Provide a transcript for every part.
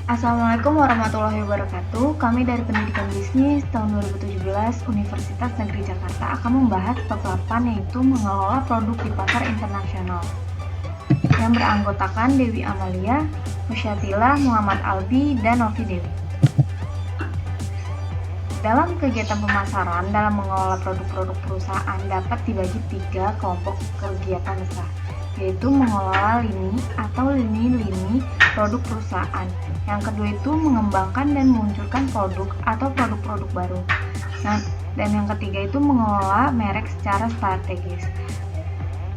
Assalamualaikum warahmatullahi wabarakatuh. Kami dari Pendidikan Bisnis tahun 2017 Universitas Negeri Jakarta akan membahas bab 8, yaitu mengelola produk di pasar internasional, yang beranggotakan Dewi Amalia, Musyatilah, Muhammad Albi, dan Novi Dewi. Dalam kegiatan pemasaran, dalam mengelola produk-produk perusahaan dapat dibagi 3 kelompok kegiatan besar, yaitu mengelola lini atau lini-lini produk perusahaan. Yang kedua itu mengembangkan dan meluncurkan produk atau produk-produk baru. Dan yang ketiga itu mengelola merek secara strategis.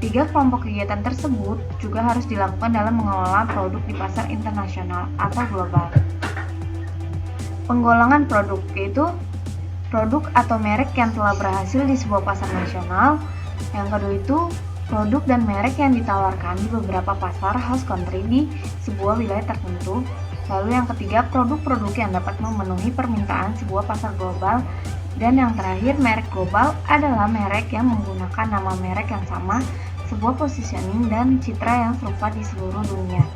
3 kelompok kegiatan tersebut juga harus dilakukan dalam mengelola produk di pasar internasional atau global. Penggolongan produk yaitu produk atau merek yang telah berhasil di sebuah pasar nasional. Yang kedua itu produk dan merek yang ditawarkan di beberapa pasar host country di sebuah wilayah tertentu. Lalu yang ketiga, produk-produk yang dapat memenuhi permintaan sebuah pasar global. Dan yang terakhir, merek global adalah merek yang menggunakan nama merek yang sama, sebuah positioning dan citra yang serupa di seluruh dunia.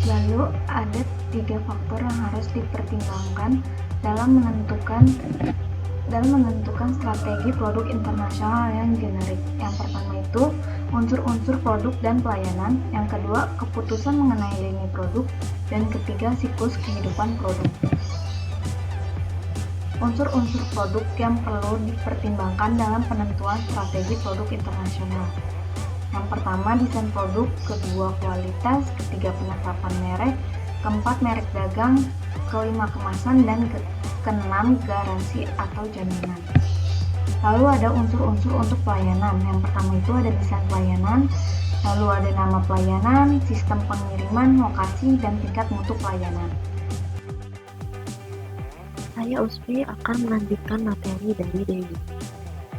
Lalu ada 3 faktor yang harus dipertimbangkan dalam menentukan strategi produk internasional yang generik. Yang pertama itu unsur-unsur produk dan pelayanan, yang kedua keputusan mengenai lini produk, dan ketiga siklus kehidupan produk. Unsur-unsur produk yang perlu dipertimbangkan dalam penentuan strategi produk internasional. Yang pertama, desain produk, kedua kualitas, ketiga penetapan merek, keempat merek dagang, kelima kemasan, dan keenam garansi atau jaminan. Lalu ada unsur-unsur untuk pelayanan. Yang pertama itu ada desain pelayanan, lalu ada nama pelayanan, sistem pengiriman, lokasi, dan tingkat mutu pelayanan. Saya Usfi akan melanjutkan materi dari Dewi.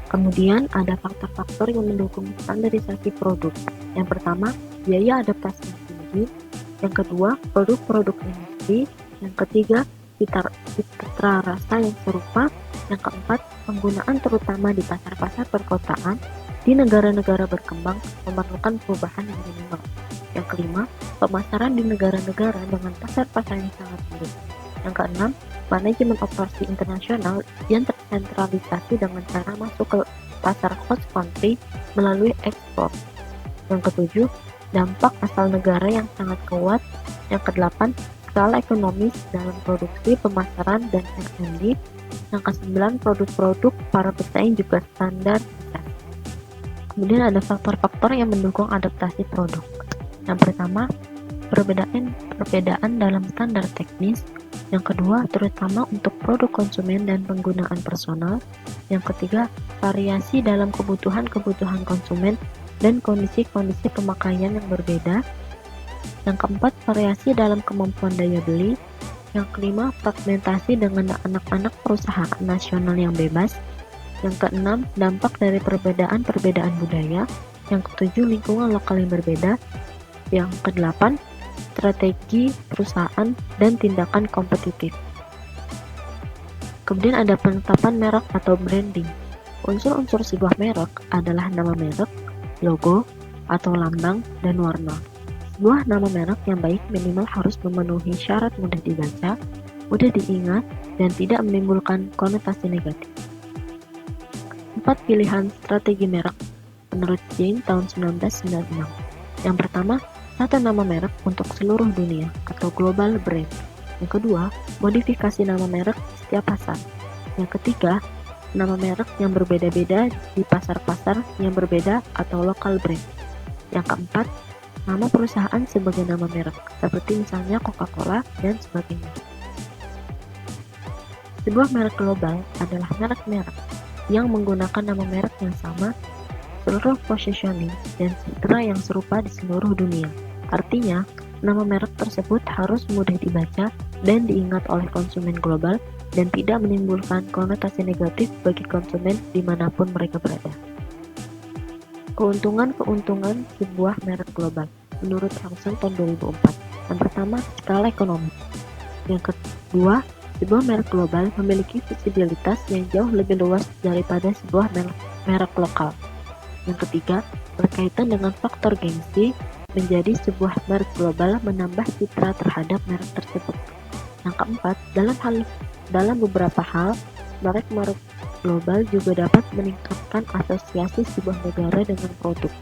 Kemudian ada faktor-faktor yang mendukung standarisasi produk. Yang pertama, biaya adaptasi yang tinggi. Yang kedua, produk-produk industri. Yang ketiga, citra rasa yang serupa. Yang keempat, penggunaan terutama di pasar-pasar perkotaan di negara-negara berkembang memerlukan perubahan yang minimal. Yang kelima, pemasaran di negara-negara dengan pasar-pasar yang sangat buruk. Yang keenam, manajemen operasi internasional yang tersentralisasi dengan cara masuk ke pasar host country melalui ekspor. Yang ketujuh, dampak asal negara yang sangat kuat. Yang kedelapan, skala ekonomis dalam produksi, pemasaran, dan R&D. Yang kesembilan, produk-produk para pesaing juga standarisasi. Kemudian ada faktor-faktor yang mendukung adaptasi produk. Yang pertama, perbedaan dalam standar teknis. Yang kedua, terutama untuk produk konsumen dan penggunaan personal. Yang ketiga, variasi dalam kebutuhan konsumen dan kondisi-kondisi pemakaian yang berbeda. Yang keempat, variasi dalam kemampuan daya beli. Yang kelima, fragmentasi dengan anak-anak perusahaan nasional yang bebas. Yang keenam, dampak dari perbedaan budaya. Yang ketujuh, lingkungan lokal yang berbeda. Yang kedelapan, strategi perusahaan dan tindakan kompetitif. Kemudian ada penetapan merek atau branding. Unsur-unsur sebuah merek adalah nama merek, logo, atau lambang, dan warna. Sebuah nama merek yang baik minimal harus memenuhi syarat mudah dibaca, mudah diingat, dan tidak menimbulkan konotasi negatif. 4 pilihan strategi merek menurut Jane tahun 1996. Yang pertama, satu nama merek untuk seluruh dunia atau global brand. Yang kedua, modifikasi nama merek di setiap pasar. Yang ketiga, nama merek yang berbeda-beda di pasar-pasar yang berbeda atau local brand. Yang keempat, nama perusahaan sebagai nama merek, seperti misalnya Coca-Cola dan sebagainya. Sebuah merek global adalah merek-merek yang menggunakan nama merek yang sama, seluruh positioning, dan citra yang serupa di seluruh dunia. Artinya, nama merek tersebut harus mudah dibaca dan diingat oleh konsumen global dan tidak menimbulkan konotasi negatif bagi konsumen dimanapun mereka berada. Keuntungan sebuah merek global menurut Hansen tahun 2004. Yang pertama, skala ekonomi. Yang kedua, sebuah merek global memiliki visibilitas yang jauh lebih luas daripada sebuah merek lokal. Yang ketiga, berkaitan dengan faktor gengsi. menjadi sebuah merek global menambah citra terhadap merek tersebut. Yang keempat, dalam beberapa hal, merek-merek global juga dapat meningkatkan asosiasi sebuah negara dengan produk.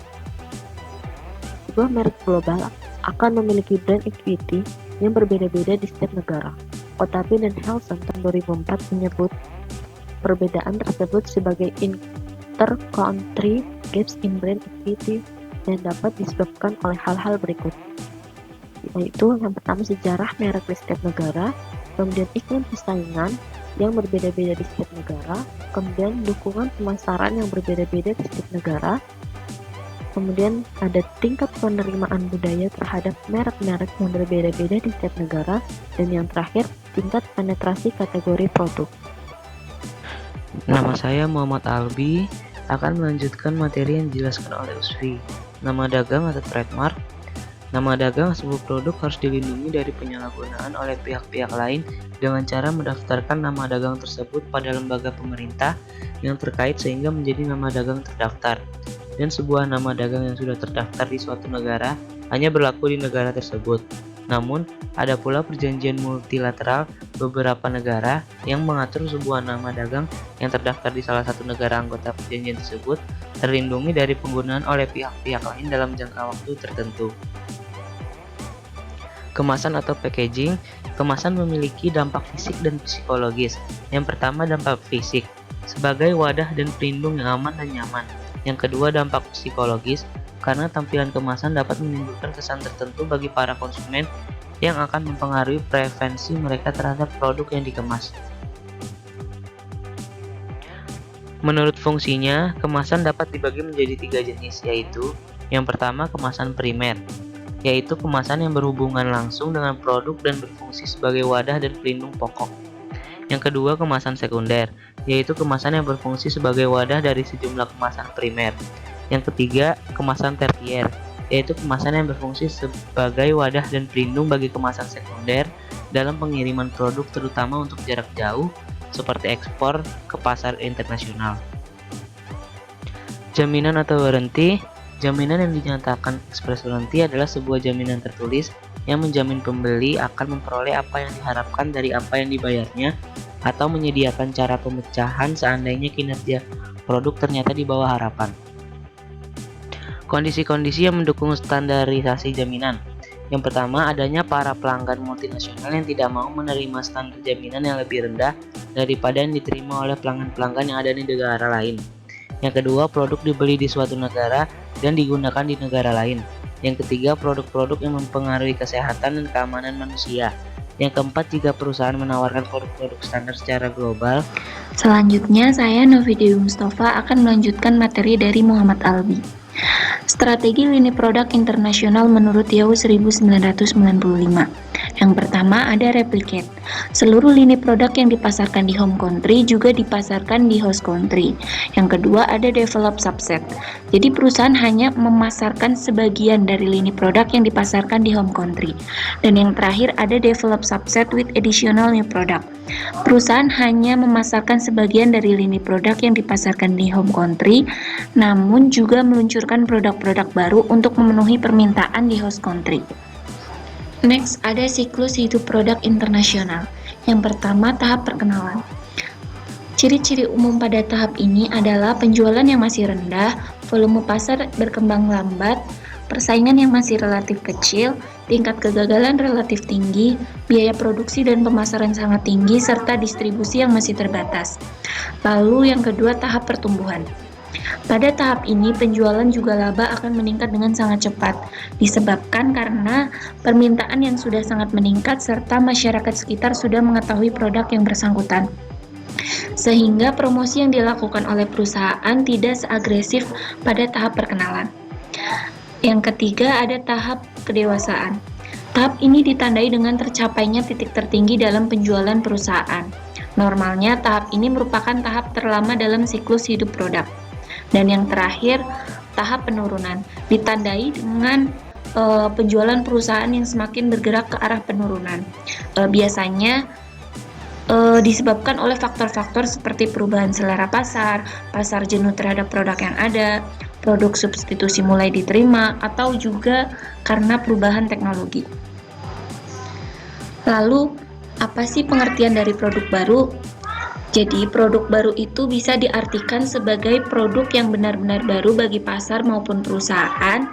Sebuah merek global akan memiliki brand equity yang berbeda-beda di setiap negara. Otapin dan Helson tahun 2004 menyebut perbedaan tersebut sebagai inter-country gaps in brand equity dan dapat disebabkan oleh hal-hal berikut, yaitu yang pertama sejarah merek di setiap negara, kemudian iklim persaingan yang berbeda-beda di setiap negara, kemudian dukungan pemasaran yang berbeda-beda di setiap negara, kemudian ada tingkat penerimaan budaya terhadap merek-merek yang berbeda-beda di setiap negara, dan yang terakhir tingkat penetrasi kategori produk. Nama saya Muhammad Albi, akan melanjutkan materi yang dijelaskan oleh Usfi. Nama dagang atau trademark. Nama dagang sebuah produk harus dilindungi dari penyalahgunaan oleh pihak-pihak lain dengan cara mendaftarkan nama dagang tersebut pada lembaga pemerintah yang terkait sehingga menjadi nama dagang terdaftar. Dan sebuah nama dagang yang sudah terdaftar di suatu negara hanya berlaku di negara tersebut. Namun, ada pula perjanjian multilateral beberapa negara yang mengatur sebuah nama dagang yang terdaftar di salah satu negara anggota perjanjian tersebut terlindungi dari penggunaan oleh pihak-pihak lain dalam jangka waktu tertentu. Kemasan atau packaging. Kemasan memiliki dampak fisik dan psikologis. Yang pertama, dampak fisik sebagai wadah dan pelindung yang aman dan nyaman. Yang kedua, dampak psikologis karena tampilan kemasan dapat menimbulkan kesan tertentu bagi para konsumen yang akan mempengaruhi preferensi mereka terhadap produk yang dikemas. Menurut fungsinya, kemasan dapat dibagi menjadi 3 jenis, yaitu yang pertama, kemasan primer, yaitu kemasan yang berhubungan langsung dengan produk dan berfungsi sebagai wadah dan pelindung pokok. Yang kedua, kemasan sekunder, yaitu kemasan yang berfungsi sebagai wadah dari sejumlah kemasan primer. Yang ketiga, kemasan tersier, yaitu kemasan yang berfungsi sebagai wadah dan pelindung bagi kemasan sekunder dalam pengiriman produk terutama untuk jarak jauh seperti ekspor ke pasar internasional. Jaminan atau warranty. Jaminan yang dinyatakan express warranty adalah sebuah jaminan tertulis yang menjamin pembeli akan memperoleh apa yang diharapkan dari apa yang dibayarnya atau menyediakan cara pemecahan seandainya kinerja produk ternyata di bawah harapan. Kondisi-kondisi yang mendukung standarisasi jaminan. Yang pertama, adanya para pelanggan multinasional yang tidak mau menerima standar jaminan yang lebih rendah daripada yang diterima oleh pelanggan-pelanggan yang ada di negara lain. Yang kedua, produk dibeli di suatu negara dan digunakan di negara lain. Yang ketiga, produk-produk yang mempengaruhi kesehatan dan keamanan manusia. Yang keempat, jika perusahaan menawarkan produk-produk standar secara global. Selanjutnya, saya Novi Dewi Mustafa akan melanjutkan materi dari Muhammad Albi. Strategi lini produk internasional menurut Yahoo 1995. Yang pertama ada replicate. Seluruh lini produk yang dipasarkan di home country juga dipasarkan di host country. Yang kedua ada develop subset. Jadi perusahaan hanya memasarkan sebagian dari lini produk yang dipasarkan di home country. Dan yang terakhir ada develop subset with additional new product. Perusahaan hanya memasarkan sebagian dari lini produk yang dipasarkan di home country, namun juga meluncurkan produk-produk baru untuk memenuhi permintaan di host country. Next, ada siklus hidup produk internasional. Yang pertama, tahap perkenalan. Ciri-ciri umum pada tahap ini adalah penjualan yang masih rendah, volume pasar berkembang lambat, persaingan yang masih relatif kecil, tingkat kegagalan relatif tinggi, biaya produksi dan pemasaran sangat tinggi, serta distribusi yang masih terbatas. Lalu yang kedua, tahap pertumbuhan. Pada tahap ini, penjualan juga laba akan meningkat dengan sangat cepat, disebabkan karena permintaan yang sudah sangat meningkat serta masyarakat sekitar sudah mengetahui produk yang bersangkutan. Sehingga promosi yang dilakukan oleh perusahaan tidak seagresif pada tahap perkenalan. Yang ketiga, ada tahap kedewasaan. Tahap ini ditandai dengan tercapainya titik tertinggi dalam penjualan perusahaan. Normalnya, tahap ini merupakan tahap terlama dalam siklus hidup produk. Dan yang terakhir, tahap penurunan, ditandai dengan penjualan perusahaan yang semakin bergerak ke arah penurunan. Biasanya disebabkan oleh faktor-faktor seperti perubahan selera pasar, pasar jenuh terhadap produk yang ada, produk substitusi mulai diterima, atau juga karena perubahan teknologi. Lalu, apa sih pengertian dari produk baru? Jadi, produk baru itu bisa diartikan sebagai produk yang benar-benar baru bagi pasar maupun perusahaan,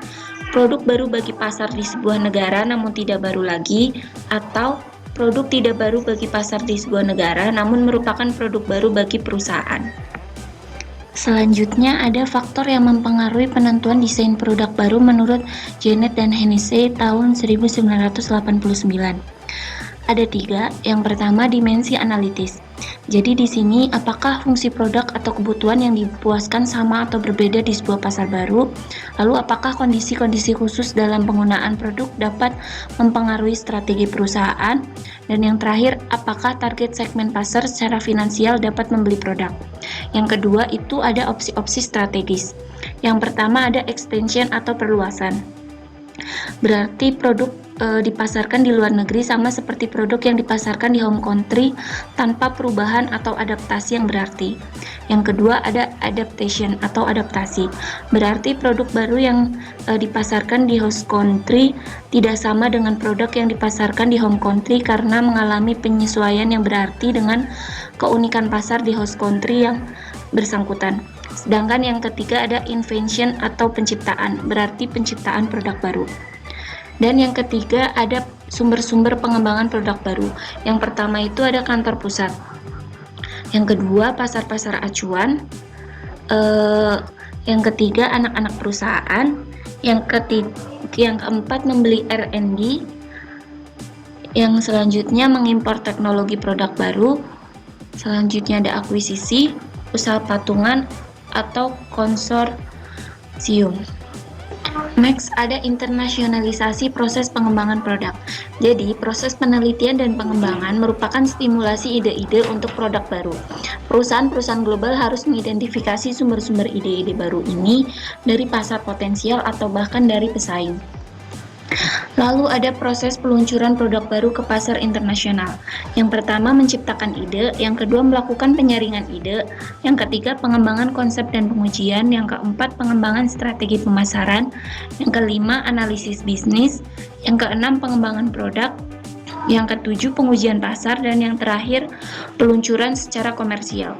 produk baru bagi pasar di sebuah negara namun tidak baru lagi, atau produk tidak baru bagi pasar di sebuah negara namun merupakan produk baru bagi perusahaan. Selanjutnya ada faktor yang mempengaruhi penentuan desain produk baru menurut Janet dan Hennessy tahun 1989. Ada 3. Yang pertama, dimensi analitis. Jadi di sini apakah fungsi produk atau kebutuhan yang dipuaskan sama atau berbeda di sebuah pasar baru? Lalu apakah kondisi-kondisi khusus dalam penggunaan produk dapat mempengaruhi strategi perusahaan? Dan yang terakhir, apakah target segmen pasar secara finansial dapat membeli produk? Yang kedua itu ada opsi-opsi strategis. Yang pertama ada expansion atau perluasan. Berarti produk dipasarkan di luar negeri sama seperti produk yang dipasarkan di home country tanpa perubahan atau adaptasi yang berarti. Yang kedua ada adaptation atau adaptasi. Berarti produk baru yang dipasarkan di host country tidak sama dengan produk yang dipasarkan di home country karena mengalami penyesuaian yang berarti dengan keunikan pasar di host country yang bersangkutan. Sedangkan yang ketiga ada invention atau penciptaan, berarti penciptaan produk baru. Dan yang ketiga ada sumber-sumber pengembangan produk baru. Yang pertama itu ada kantor pusat. Yang kedua pasar-pasar acuan. Yang ketiga anak-anak perusahaan. Yang keempat membeli R&D. Yang selanjutnya mengimpor teknologi produk baru. Selanjutnya ada akuisisi, usaha patungan atau konsorsium. Next, ada internasionalisasi proses pengembangan produk. Jadi, proses penelitian dan pengembangan merupakan stimulasi ide-ide untuk produk baru. Perusahaan-perusahaan global harus mengidentifikasi sumber-sumber ide-ide baru ini dari pasar potensial atau bahkan dari pesaing. Lalu ada proses peluncuran produk baru ke pasar internasional. Yang pertama menciptakan ide, yang kedua melakukan penyaringan ide, yang ketiga pengembangan konsep dan pengujian, yang keempat pengembangan strategi pemasaran, yang kelima analisis bisnis, yang keenam pengembangan produk, yang ketujuh pengujian pasar, dan yang terakhir peluncuran secara komersial.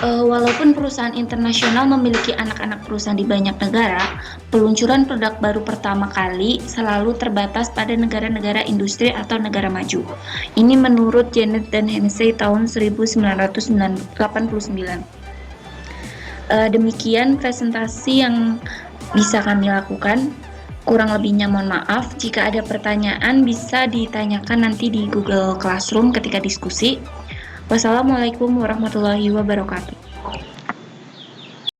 Walaupun perusahaan internasional memiliki anak-anak perusahaan di banyak negara, peluncuran produk baru pertama kali selalu terbatas pada negara-negara industri atau negara maju. Ini menurut Janet dan Hennessy tahun 1989. Demikian presentasi yang bisa kami lakukan. Kurang lebihnya mohon maaf. Jika ada pertanyaan bisa ditanyakan nanti di Google Classroom ketika diskusi. Wassalamualaikum warahmatullahi wabarakatuh.